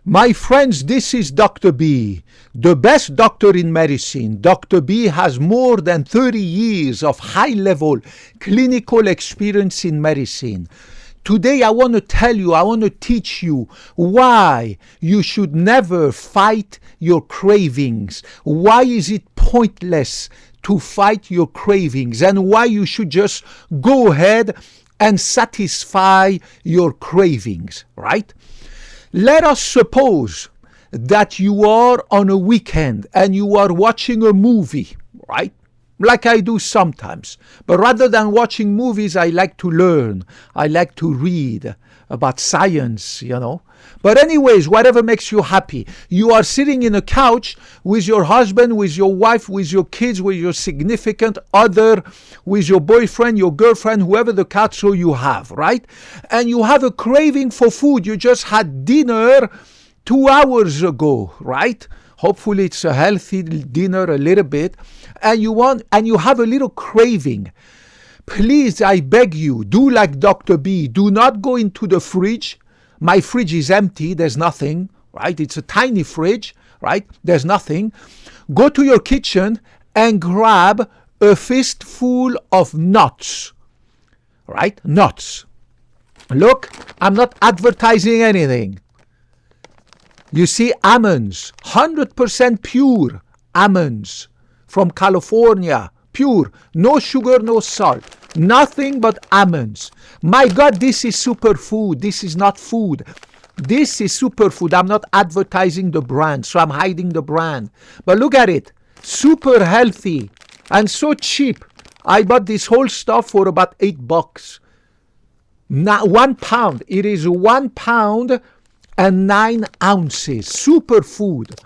My friends, this is Dr. B, the best doctor in medicine. Dr. B has more than 30 years of high-level clinical experience in medicine. Today I want to teach you why you should never fight your cravings. Why is it pointless to fight your cravings, and why you should just go ahead and satisfy your cravings, right? Let us suppose that you are on a weekend and you are watching a movie, right? Like I do sometimes. But rather than watching movies, I like to learn. I like to read about science, But anyways, whatever makes you happy. You are sitting in a couch with your husband, with your wife, with your kids, with your significant other, with your boyfriend, your girlfriend, whoever the couch you have, right? And you have a craving for food. You just had dinner 2 hours ago, right? Hopefully it's a healthy dinner a little bit. And you have a little craving. Please, I beg you, do like Dr. B. Do not go into the fridge. My fridge is empty. There's nothing, right? It's a tiny fridge, right? There's nothing. Go to your kitchen and grab a fistful of nuts, right? Nuts. Look, I'm not advertising anything. You see almonds, 100% pure almonds from California, pure, no sugar, no salt, nothing but almonds. My God, this is superfood. This is not food. This is superfood. I'm not advertising the brand, so I'm hiding the brand. But look at it, super healthy and so cheap. I bought this whole stuff for about $8. Now 1 pound. It is 1 pound and 9 ounces. Superfood.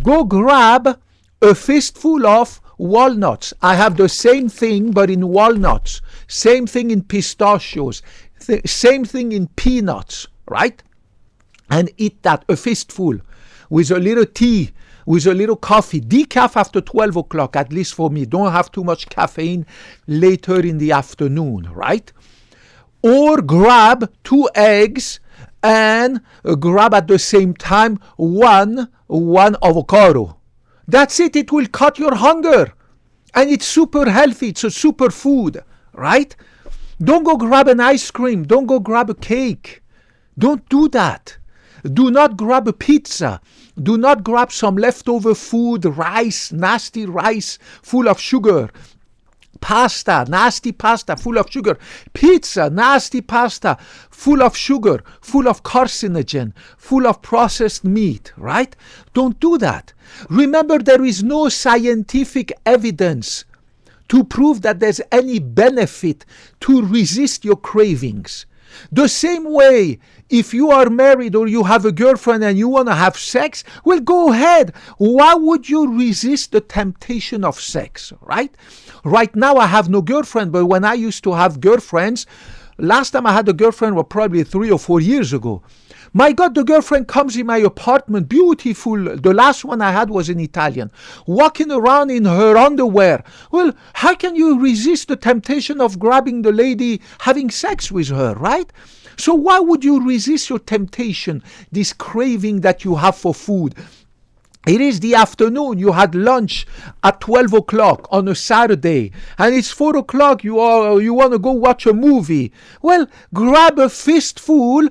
Go grab a fistful of walnuts. I have the same thing but in walnuts. Same thing in pistachios. Same thing in peanuts, right? And eat that, a fistful, with a little tea, with a little coffee. Decaf after 12 o'clock, at least for me. Don't have too much caffeine later in the afternoon, right? Or grab 2 eggs and grab at the same time one avocado. That's it. It will cut your hunger. And it's super healthy. It's a super food, right? Don't go grab an ice cream. Don't go grab a cake. Don't do that. Do not grab a pizza. Do not grab some leftover food, rice, nasty rice full of sugar. Pasta, nasty pasta full of sugar. Pizza, nasty pasta full of sugar, full of carcinogen, full of processed meat, right? Don't do that. Remember, there is no scientific evidence to prove that there's any benefit to resist your cravings. The same way, if you are married or you have a girlfriend and you want to have sex, well, go ahead. Why would you resist the temptation of sex, right? Right now, I have no girlfriend, but when I used to have girlfriends, last time I had a girlfriend was probably 3 or 4 years ago. My God, the girlfriend comes in my apartment, beautiful. The last one I had was an Italian, walking around in her underwear. Well, how can you resist the temptation of grabbing the lady, having sex with her, right? So why would you resist your temptation, this craving that you have for food? It is the afternoon, you had lunch at 12 o'clock on a Saturday, and it's 4 o'clock, you want to go watch a movie. Well, grab a fistful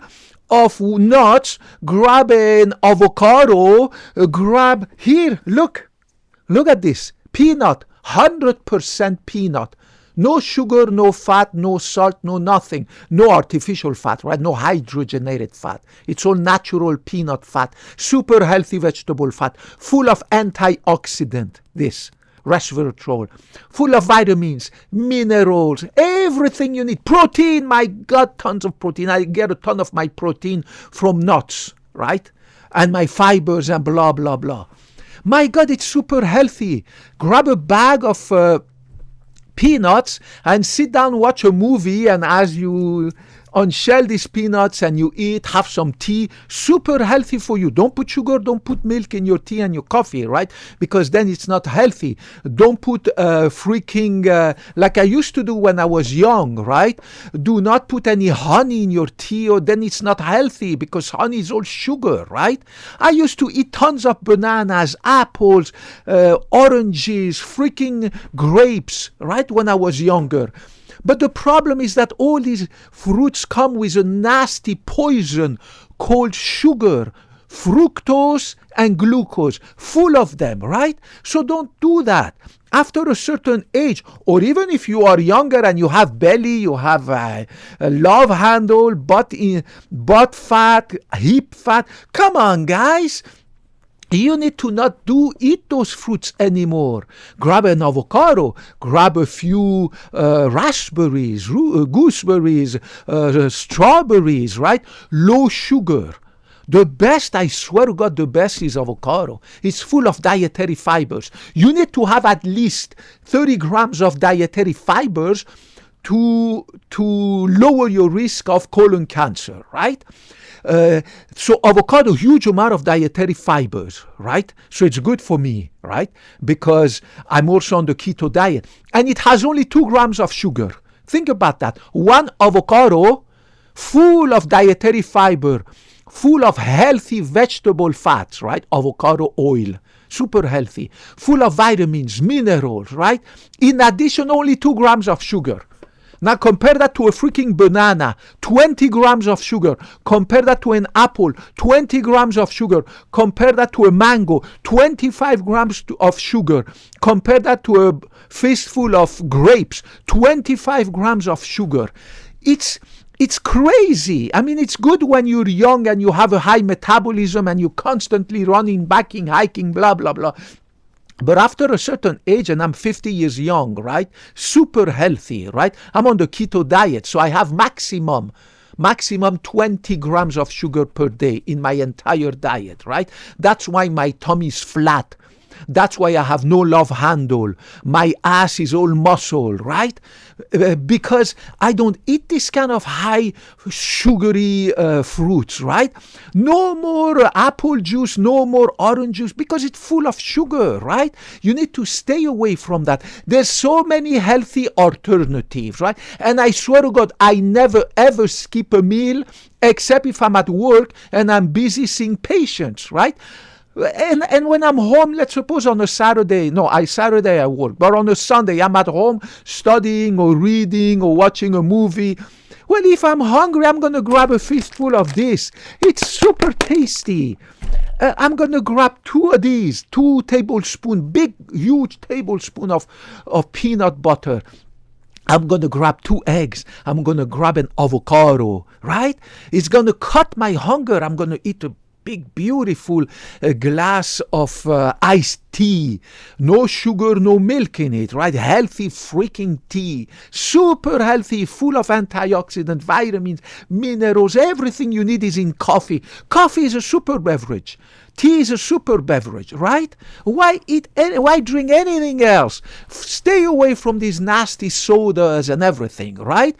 of nuts, grab an avocado, grab, here, look at this, peanut, 100% peanut. No sugar, no fat, no salt, no nothing. No artificial fat, right? No hydrogenated fat. It's all natural peanut fat. Super healthy vegetable fat. Full of antioxidant, this. Resveratrol. Full of vitamins, minerals, everything you need. Protein, my God, tons of protein. I get a ton of my protein from nuts, right? And my fibers and blah, blah, blah. My God, it's super healthy. Grab a bag of peanuts and sit down, watch a movie, and as you unshell these peanuts and you eat, have some tea, super healthy for you. Don't put sugar, don't put milk in your tea and your coffee, right? Because then it's not healthy. Don't put like I used to do when I was young, right? Do not put any honey in your tea, or then it's not healthy because honey is all sugar, right? I used to eat tons of bananas, apples, oranges, freaking grapes, right? When I was younger. But the problem is that all these fruits come with a nasty poison called sugar, fructose and glucose, full of them, right? So don't do that. After a certain age, or even if you are younger and you have belly, you have a love handle, butt fat, hip fat, come on, guys. You need to not eat those fruits anymore. Grab an avocado, grab a few raspberries, gooseberries, strawberries, right? Low sugar. The best, I swear to God, the best is avocado. It's full of dietary fibers. You need to have at least 30 grams of dietary fibers to lower your risk of colon cancer, right? So avocado, huge amount of dietary fibers, right? So it's good for me, right? Because I'm also on the keto diet. And it has only 2 grams of sugar. Think about that. One avocado full of dietary fiber, full of healthy vegetable fats, right? Avocado oil, super healthy, full of vitamins, minerals, right? In addition, only 2 grams of sugar. Now compare that to a freaking banana, 20 grams of sugar. Compare that to an apple, 20 grams of sugar. Compare that to a mango, 25 grams of sugar. Compare that to a fistful of grapes, 25 grams of sugar. It's crazy. I mean, it's good when you're young and you have a high metabolism and you're constantly running, backing, hiking, blah, blah, blah. But after a certain age, and I'm 50 years young, right? Super healthy, right? I'm on the keto diet, so I have maximum 20 grams of sugar per day in my entire diet, right? That's why my tummy's flat. That's why I have no love handle. My ass is all muscle, right? Because I don't eat this kind of high sugary fruits, right? No more apple juice, no more orange juice, because it's full of sugar, right? You need to stay away from that. There's so many healthy alternatives, right? And I swear to God, I never ever skip a meal except if I'm at work and I'm busy seeing patients, right? And when I'm home, let's suppose on a Saturday I work, but on a Sunday I'm at home studying or reading or watching a movie. Well, if I'm hungry, I'm going to grab a fistful of this. It's super tasty. I'm going to grab 2 of these, 2 tablespoons, big, huge tablespoon of peanut butter. I'm going to grab 2 eggs. I'm going to grab an avocado, right? It's going to cut my hunger. I'm going to eat a big, beautiful glass of iced tea. No sugar, no milk in it, right? Healthy freaking tea. Super healthy, full of antioxidant, vitamins, minerals. Everything you need is in coffee. Coffee is a super beverage. Tea is a super beverage, right? Why drink anything else? Stay away from these nasty sodas and everything, right?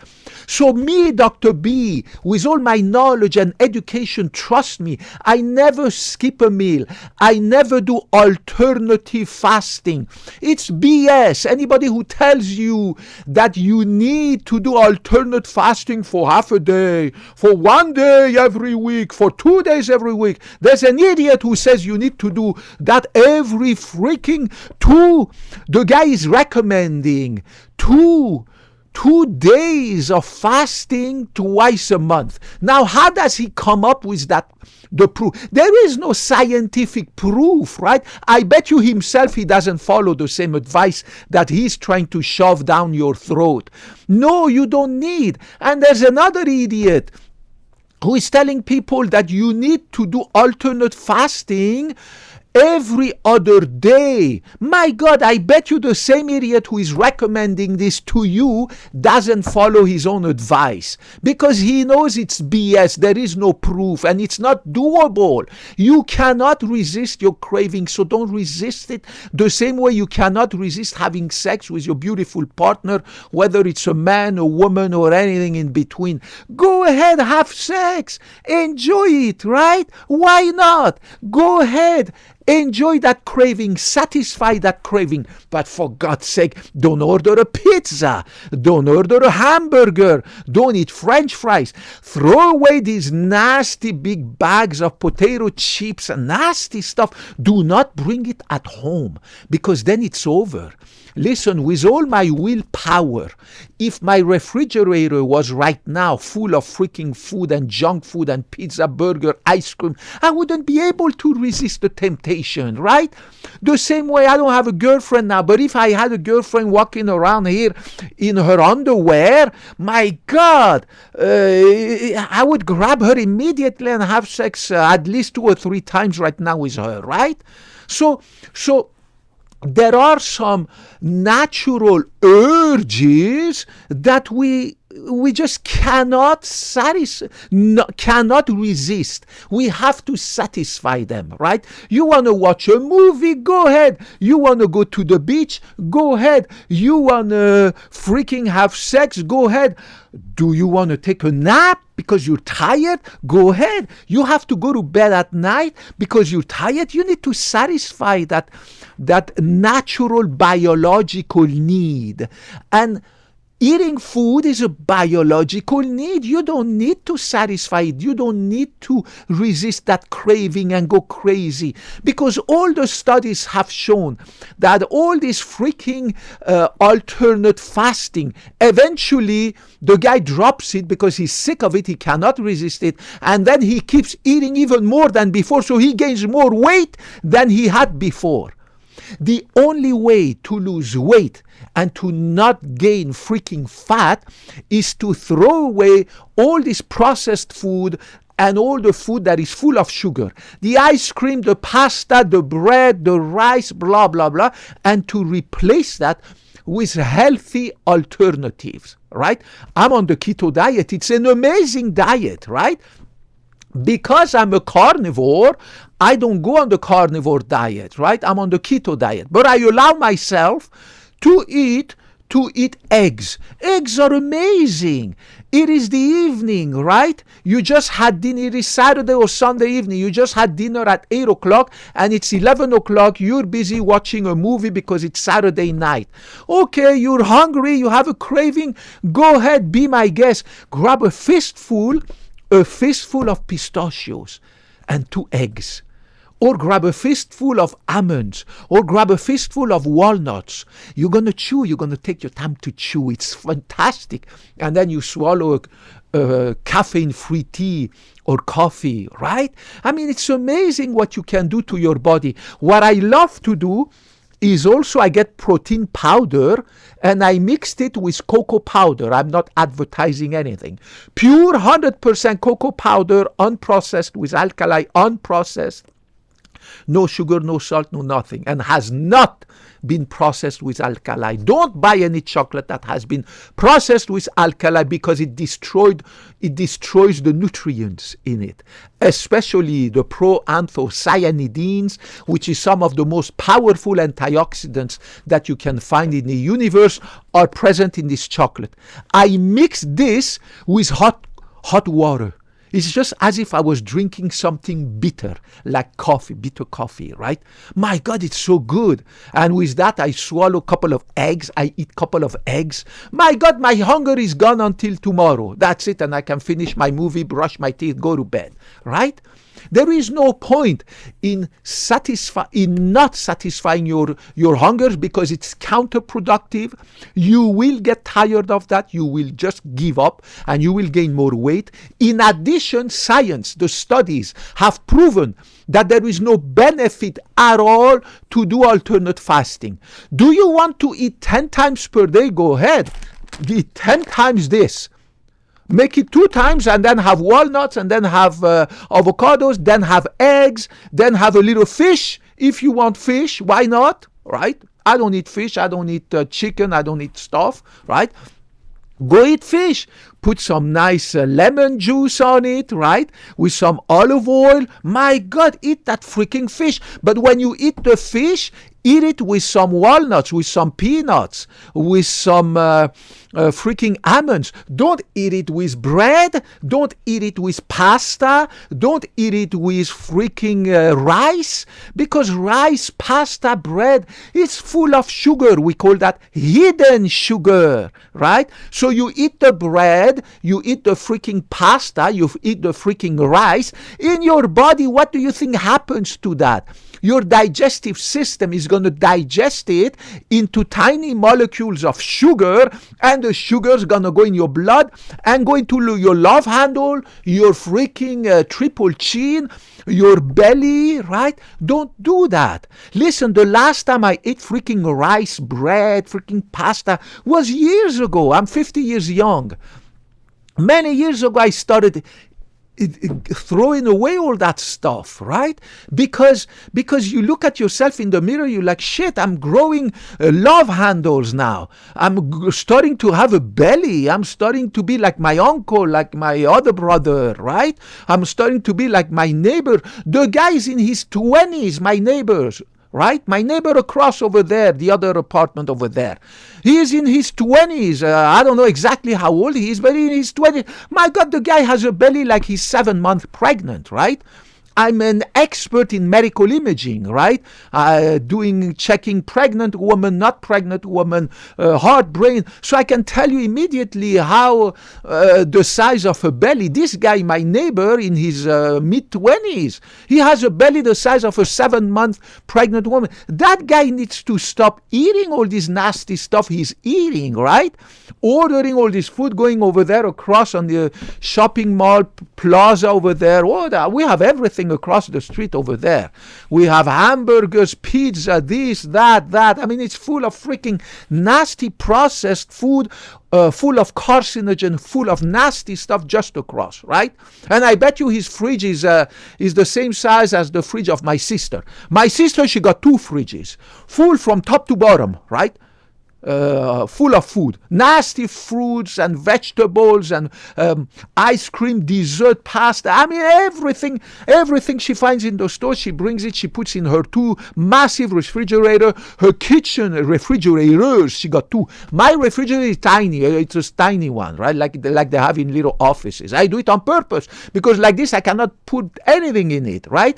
So me, Dr. B, with all my knowledge and education, trust me, I never skip a meal. I never do alternative fasting. It's BS. Anybody who tells you that you need to do alternate fasting for half a day, for 1 day every week, for 2 days every week, there's an idiot who says you need to do that every freaking the guy is recommending 2 days of fasting twice a month. Now, how does he come up with that? The proof? There is no scientific proof, right? I bet you himself he doesn't follow the same advice that he's trying to shove down your throat. No, you don't need. And there's another idiot who is telling people that you need to do alternate fasting every other day. My God, I bet you the same idiot who is recommending this to you doesn't follow his own advice because he knows it's BS. There is no proof and it's not doable. You cannot resist your craving, so don't resist it. The same way you cannot resist having sex with your beautiful partner, whether it's a man, a woman, or anything in between. Go ahead, have sex. Enjoy it, right? Why not? Go ahead. Enjoy that craving, satisfy that craving, but for God's sake, don't order a pizza, don't order a hamburger, don't eat French fries. Throw away these nasty big bags of potato chips and nasty stuff. Do not bring it at home because then it's over. Listen, with all my willpower, if my refrigerator was right now full of freaking food and junk food and pizza, burger, ice cream, I wouldn't be able to resist the temptation, right? The same way I don't have a girlfriend now, but if I had a girlfriend walking around here in her underwear, my God, I would grab her immediately and have sex at least 2 or 3 times right now with her, right? So there are some natural urges that we just cannot cannot resist. We have to satisfy them, right? You want to watch a movie? Go ahead. You want to go to the beach? Go ahead. You want to freaking have sex? Go ahead. Do you want to take a nap because you're tired? Go ahead. You have to go to bed at night because you're tired. You need to satisfy that natural biological need. And eating food is a biological need. You don't need to satisfy it. You don't need to resist that craving and go crazy. Because all the studies have shown that all this freaking alternate fasting, eventually the guy drops it because he's sick of it. He cannot resist it. And then he keeps eating even more than before. So he gains more weight than he had before. The only way to lose weight and to not gain freaking fat is to throw away all this processed food and all the food that is full of sugar. The ice cream, the pasta, the bread, the rice, blah, blah, blah, and to replace that with healthy alternatives, right? I'm on the keto diet. It's an amazing diet, right? Because I'm a carnivore, I don't go on the carnivore diet, right? I'm on the keto diet. But I allow myself to eat eggs. Eggs are amazing. It is the evening, right? You just had dinner. It is Saturday or Sunday evening. You just had dinner at 8 o'clock and it's 11 o'clock. You're busy watching a movie because it's Saturday night. Okay, you're hungry. You have a craving. Go ahead, be my guest. Grab a fistful of pistachios and 2 eggs. Or grab a fistful of almonds, or grab a fistful of walnuts. You're going to chew. You're going to take your time to chew. It's fantastic. And then you swallow a caffeine-free tea or coffee, right? I mean, it's amazing what you can do to your body. What I love to do is also I get protein powder and I mixed it with cocoa powder. I'm not advertising anything. Pure 100% cocoa powder, unprocessed with alkali, unprocessed. No sugar, no salt, no nothing, and has not been processed with alkali. Don't buy any chocolate that has been processed with alkali because it destroys the nutrients in it, especially the proanthocyanidins, which is some of the most powerful antioxidants that you can find in the universe, are present in this chocolate. I mix this with hot water. It's just as if I was drinking something bitter, like coffee, bitter coffee, right? My God, it's so good. And with that, I swallow a couple of eggs. I eat a couple of eggs. My God, my hunger is gone until tomorrow. That's it. And I can finish my movie, brush my teeth, go to bed, right? There is no point in not satisfying your hunger because it's counterproductive. You will get tired of that. You will just give up and you will gain more weight. In addition, science, the studies have proven that there is no benefit at all to do alternate fasting. Do you want to eat 10 times per day? Go ahead. Eat 10 times this. Make it 2 times and then have walnuts and then have avocados, then have eggs, then have a little fish If you want fish, why not, right? I don't eat fish, I don't eat chicken, I don't eat stuff, right? Go eat fish. Put some nice lemon juice on it, right? With some olive oil. My God, eat that freaking fish. But when you eat the fish, eat it with some walnuts, with some peanuts, with some freaking almonds. Don't eat it with bread. Don't eat it with pasta. Don't eat it with freaking rice. Because rice, pasta, bread is full of sugar. We call that hidden sugar, right? So you eat the bread, you eat the freaking pasta, you eat the freaking rice. In your body, what do you think happens to that? Your digestive system is going to digest it into tiny molecules of sugar, and the sugar is going to go in your blood and go into your love handle, your freaking triple chin, your belly, right? Don't do that. Listen, the last time I ate freaking rice, bread, freaking pasta was years ago. I'm 50 years young. Many years ago, I started throwing away all that stuff, right? Because you look at yourself in the mirror, you're like, shit, I'm growing love handles now. I'm starting to have a belly. I'm starting to be like my uncle, like my other brother, right? I'm starting to be like my neighbor. The guy's in his 20s, my neighbors, right? My neighbor across over there, the other apartment over there. He is in his 20s. I don't know exactly how old he is, but in his 20s. My God, the guy has a belly like he's 7 months pregnant, right? I'm an expert in medical imaging, right? Checking pregnant woman, not pregnant woman, heart, brain. So I can tell you immediately how the size of a belly. This guy, my neighbor, in his mid-20s, he has a belly the size of a 7-month pregnant woman. That guy needs to stop eating all this nasty stuff he's eating, right? Ordering all this food, going over there across on the shopping mall plaza over there. Oh, we have everything across the street over there. We have hamburgers, pizza, this, that. I mean, it's full of freaking nasty processed food, full of carcinogen, full of nasty stuff just across, right? And I bet you his fridge is the same size as the fridge of my sister. My sister, she got 2 fridges, full from top to bottom, right? Full of food, nasty fruits and vegetables and ice cream, dessert, pasta. I mean, everything she finds in the store, she brings it, she puts in her 2 massive refrigerator, her kitchen refrigerators, she got 2. My refrigerator is tiny, it's a tiny one, right? Like they have in little offices. I do it on purpose because like this, I cannot put anything in it, right?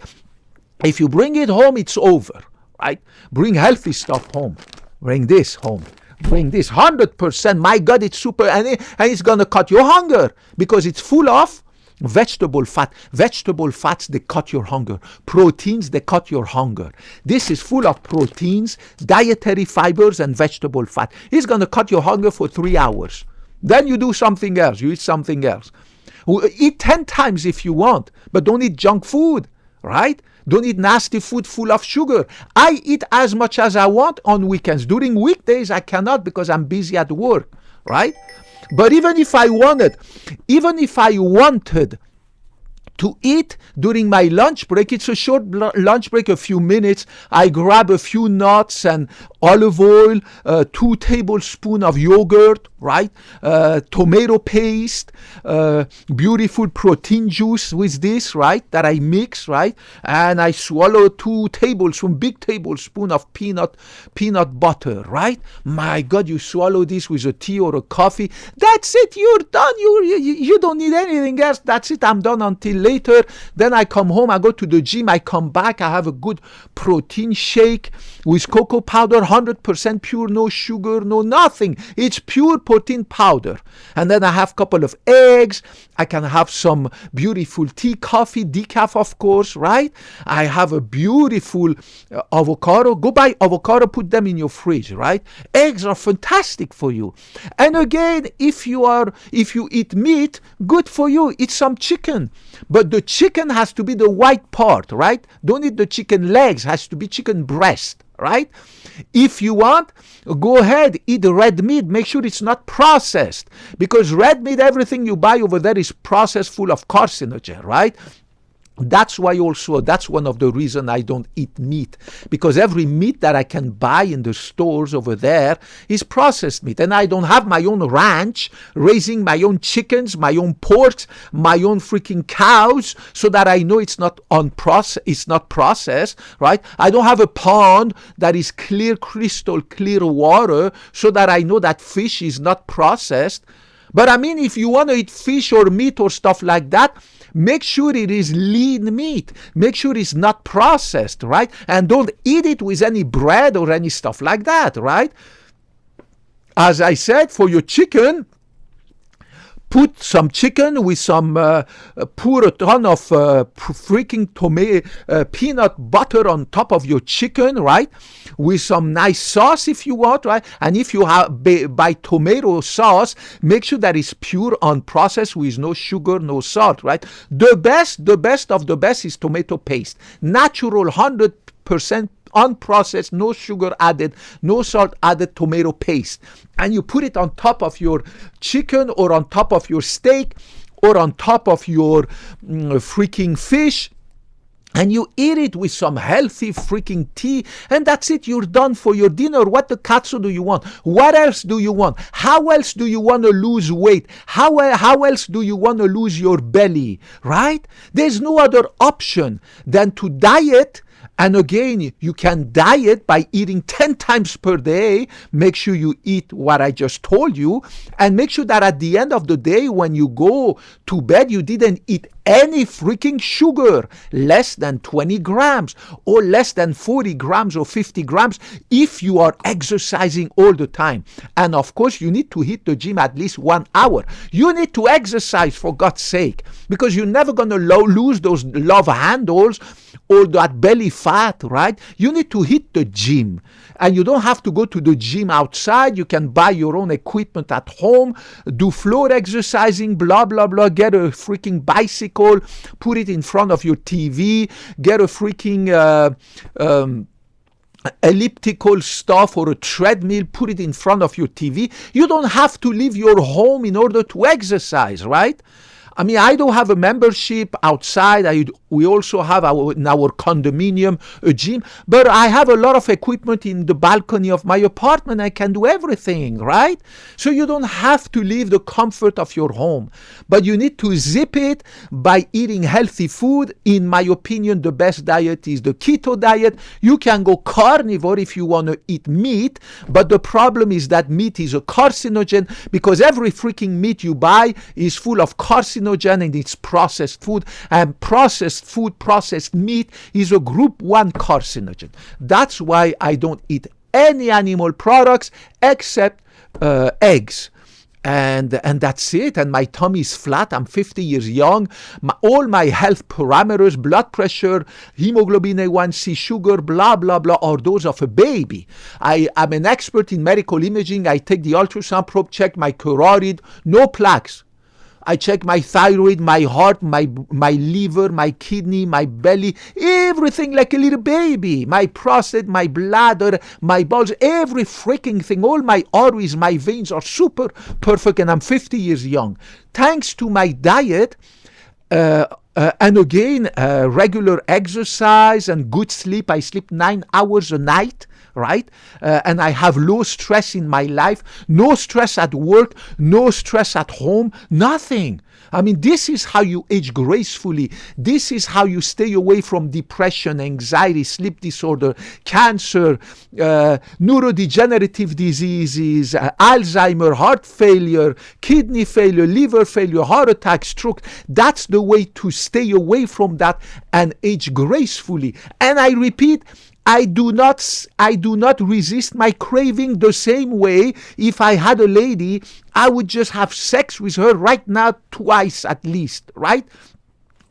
If you bring it home, it's over, right? Bring healthy stuff home. Bring this home. Bring this 100%. My God, it's super. And it's going to cut your hunger because it's full of vegetable fat. Vegetable fats, they cut your hunger. Proteins, they cut your hunger. This is full of proteins, dietary fibers, and vegetable fat. It's going to cut your hunger for 3 hours. Then you do something else. You eat something else. Eat 10 times if you want, but don't eat junk food, right? Don't eat nasty food full of sugar. I eat as much as I want on weekends. During weekdays, I cannot because I'm busy at work, right? But even if I wanted to eat during my lunch break, it's a short lunch break, a few minutes. I grab a few nuts and olive oil, 2 tablespoons of yogurt, right? Tomato paste, beautiful protein juice with this, right? That I mix, right? And I swallow 2 tablespoons, big tablespoon of peanut butter, right? My God, you swallow this with a tea or a coffee. That's it. You're done. You don't need anything else. That's it. I'm done until later. Then I come home, I go to the gym, I come back, I have a good protein shake with cocoa powder, 100% pure, no sugar, no nothing. It's pure protein powder. And then I have a couple of eggs. I can have some beautiful tea, coffee, decaf, of course, right? I have a beautiful avocado. Go buy avocado, put them in your fridge, right? Eggs are fantastic for you. And again, if you eat meat, good for you. Eat some chicken. But the chicken has to be the white part, right? Don't eat the chicken legs. Has to be chicken breast, right? If you want, go ahead, eat the red meat. Make sure it's not processed. Because red meat, everything you buy over there is processed, full of carcinogen, right? That's why also, that's one of the reasons I don't eat meat, because every meat that I can buy in the stores over there is processed meat, and I don't have my own ranch raising my own chickens, my own porks, my own freaking cows, so that I know it's not it's not processed, right? I don't have a pond that is clear, crystal clear water, so that I know that fish is not processed. But I mean, if you want to eat fish or meat or stuff like that, make sure it is lean meat. Make sure it's not processed, right? And don't eat it with any bread or any stuff like that, right? As I said, for your chicken, put some chicken with some, pour a ton of freaking peanut butter on top of your chicken, right? With some nice sauce if you want, right? And if you buy tomato sauce, make sure that it's pure, unprocessed, with no sugar, no salt, right? The best of the best is tomato paste. Natural, 100% unprocessed, no sugar added, no salt added tomato paste. And you put it on top of your chicken, or on top of your steak, or on top of your freaking fish, and you eat it with some healthy freaking tea, and that's it. You're done for your dinner. What the katsu do you want? What else do you want? How else do you want to lose weight? How else do you want to lose your belly, right? There's no other option than to diet. And again, you can diet by eating 10 times per day. Make sure you eat what I just told you. And make sure that at the end of the day, when you go to bed, you didn't eat any freaking sugar, less than 20 grams or less than 40 grams or 50 grams if you are exercising all the time. And of course, you need to hit the gym at least 1 hour. You need to exercise, for God's sake, because you're never going to lose those love handles or that belly fat, right? You need to hit the gym. And you don't have to go to the gym outside. You can buy your own equipment at home, do floor exercising, blah, blah, blah. Get a freaking bicycle, put it in front of your TV, get a freaking elliptical stuff or a treadmill, put it in front of your TV. You don't have to leave your home in order to exercise, right? I mean, I don't have a membership outside. We also have in our condominium a gym, but I have a lot of equipment in the balcony of my apartment. I can do everything, right? So you don't have to leave the comfort of your home, but you need to zip it by eating healthy food. In my opinion, the best diet is the keto diet. You can go carnivore if you want to eat meat, but the problem is that meat is a carcinogen, because every freaking meat you buy is full of carcinogen, and it's processed food, and processed meat is a group 1 carcinogen. That's why I don't eat any animal products except eggs. And that's it. And my tummy is flat. I'm 50 years young. All my health parameters, blood pressure, hemoglobin A1C, sugar, blah, blah, blah, are those of a baby. I'm an expert in medical imaging. I take the ultrasound probe, check my carotid, no plaques. I check my thyroid, my heart, my liver, my kidney, my belly, everything like a little baby. My prostate, my bladder, my balls, every freaking thing. All my arteries, my veins are super perfect, and I'm 50 years young. Thanks to my diet, and again, regular exercise and good sleep. I sleep 9 hours a night, right? And I have low stress in my life, no stress at work, no stress at home, nothing. I mean, this is how you age gracefully. This is how you stay away from depression, anxiety, sleep disorder, cancer, neurodegenerative diseases, Alzheimer, heart failure, kidney failure, liver failure, heart attack, stroke. That's the way to stay away from that and age gracefully. And I repeat, I do not resist my craving the same way. If I had a lady, I would just have sex with her right now twice at least, right?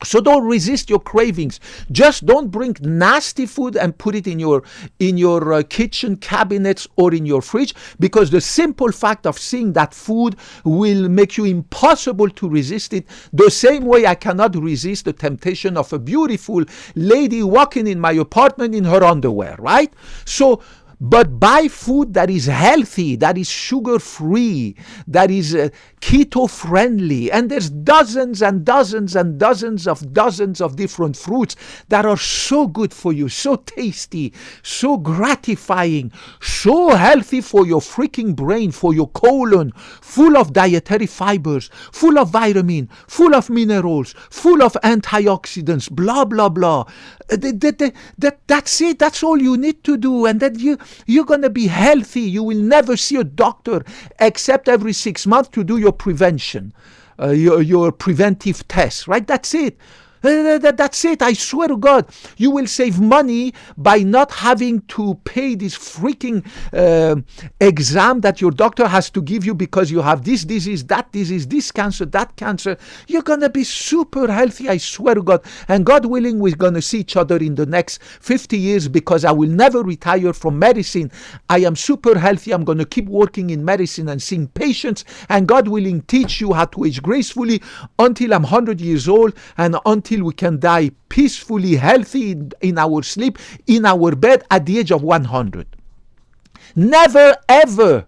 So don't resist your cravings. Just don't bring nasty food and put it in your kitchen cabinets or in your fridge, because the simple fact of seeing that food will make you impossible to resist it. The same way I cannot resist the temptation of a beautiful lady walking in my apartment in her underwear, right? So but buy food that is healthy, that is sugar-free, that is keto-friendly. And there's dozens and dozens and dozens of different fruits that are so good for you, so tasty, so gratifying, so healthy for your freaking brain, for your colon, full of dietary fibers, full of vitamin, full of minerals, full of antioxidants, blah, blah, blah. That's it. That's all you need to do. And then you're going to be healthy. You will never see a doctor except every 6 months to do your prevention, your preventive tests, right? That's it. That's it. I swear to God, you will save money by not having to pay this freaking exam that your doctor has to give you because you have this disease, that disease, this cancer, that cancer. You're going to be super healthy, I swear to God. And God willing, we're going to see each other in the next 50 years because I will never retire from medicine. I am super healthy. I'm going to keep working in medicine and seeing patients. And God willing, teach you how to age gracefully until I'm 100 years old and until we can die peacefully, healthy in our sleep, in our bed at the age of 100. Never ever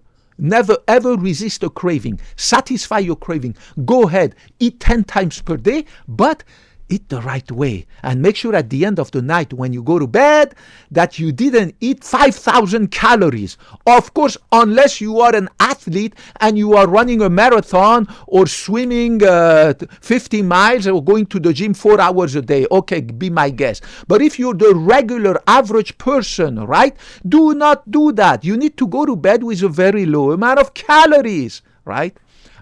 resist a craving. Satisfy your craving. Go ahead, eat 10 times per day, but eat the right way. And make sure at the end of the night when you go to bed that you didn't eat 5,000 calories. Of course, unless you are an athlete and you are running a marathon or swimming 50 miles or going to the gym 4 hours a day. Okay, be my guest. But if you're the regular average person, right, do not do that. You need to go to bed with a very low amount of calories, right?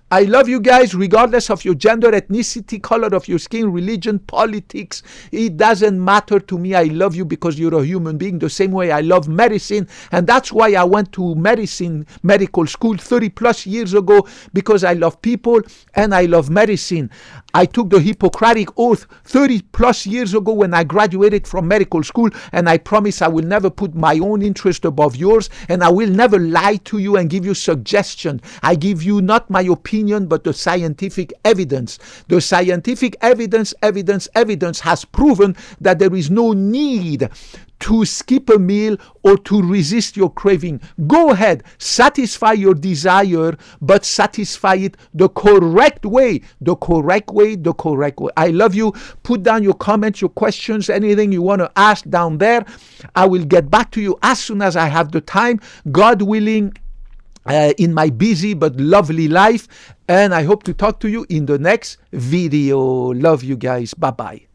I love you guys regardless of your gender, ethnicity, color of your skin, religion, politics. It doesn't matter to me. I love you because you're a human being the same way I love medicine. And that's why I went to medical school 30 plus years ago, because I love people and I love medicine. I took the Hippocratic Oath 30 plus years ago when I graduated from medical school, and I promise I will never put my own interest above yours, and I will never lie to you and give you suggestion. I give you not my opinion, but the scientific evidence. The scientific evidence has proven that there is no need to skip a meal or to resist your craving. Go ahead, satisfy your desire, but satisfy it the correct way. The correct way. I love you. Put down your comments, your questions, anything you want to ask down there. I will get back to you as soon as I have the time, God willing, in my busy but lovely life. And I hope to talk to you in the next video. Love you guys. Bye-bye.